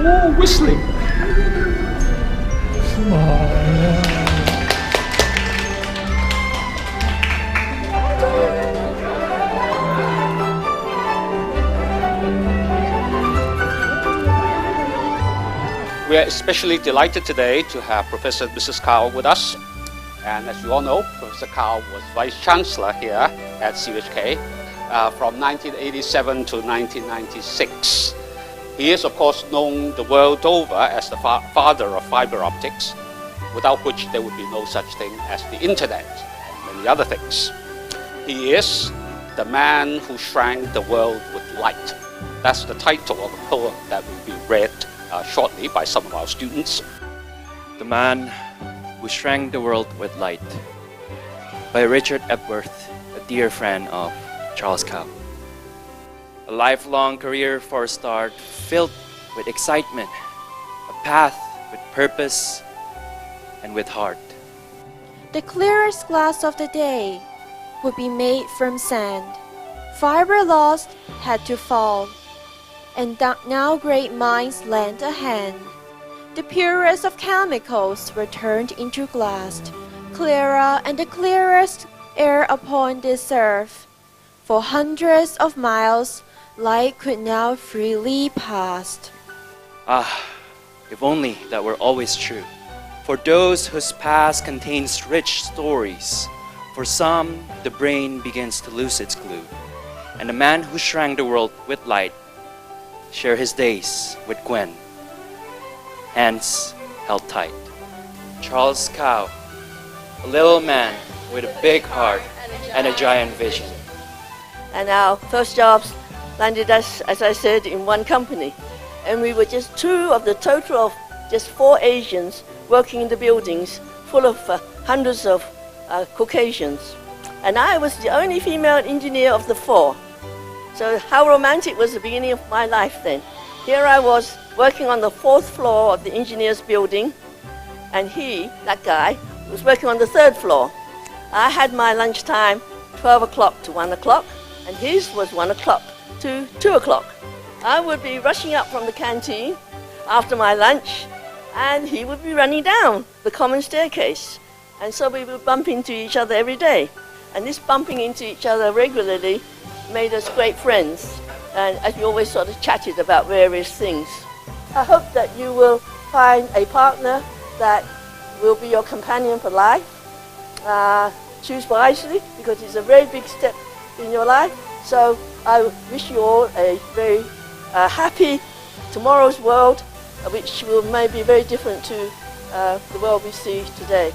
Oh, whistling. Come on. We are especially delighted today to have Professor Mrs. Kao with us. And as you all know, Professor Kao was Vice Chancellor here at CUHK from 1987 to 1996. He is, of course, known the world over as the father of fiber optics, without which there would be no such thing as the internet and many other things. He is the man who shrank the world with light. That's the title of a poem that will be read shortly by some of our students. The Man Who Shrank the World with Light by Richard Epworth, a dear friend of Charles Kao. A lifelong career for a start, filled with excitement, a path with purpose and with heart. The clearest glass of the day would be made from sand. Fiber lost had to fall, and now great minds lent a hand. The purest of chemicals were turned into glass, clearer and the clearest air upon this earth. For hundreds of miles, light could now freely pass. Ah, if only that were always true. For those whose past contains rich stories, for some, the brain begins to lose its glue. And the man who shrank the world with light share his days with Gwen, hands held tight. Charles Kao, a little man with a big heart and a giant vision. And our first jobs landed us, as I said, in one company. And we were just two of the total of just 4 Asians working in the buildings full of hundreds of Caucasians. And I was the only female engineer of the 4. So how romantic was the beginning of my life then. Here I was working on the 4th floor of the engineer's building, and he, that guy, was working on the 3rd floor. I had my lunchtime 12 o'clock to 1 o'clock, and his was 1 o'clock to 2 o'clock. I would be rushing up from the canteen after my lunch, and he would be running down the common staircase. And so we would bump into each other every day. And this bumping into each other regularly made us great friends. And as we always sort of chatted about various things. I hope that you will find a partner that will be your companion for life. Choose wisely, because it's a very big step in your life. So I wish you all a very happy tomorrow's world, which will maybe be very different to the world we see today.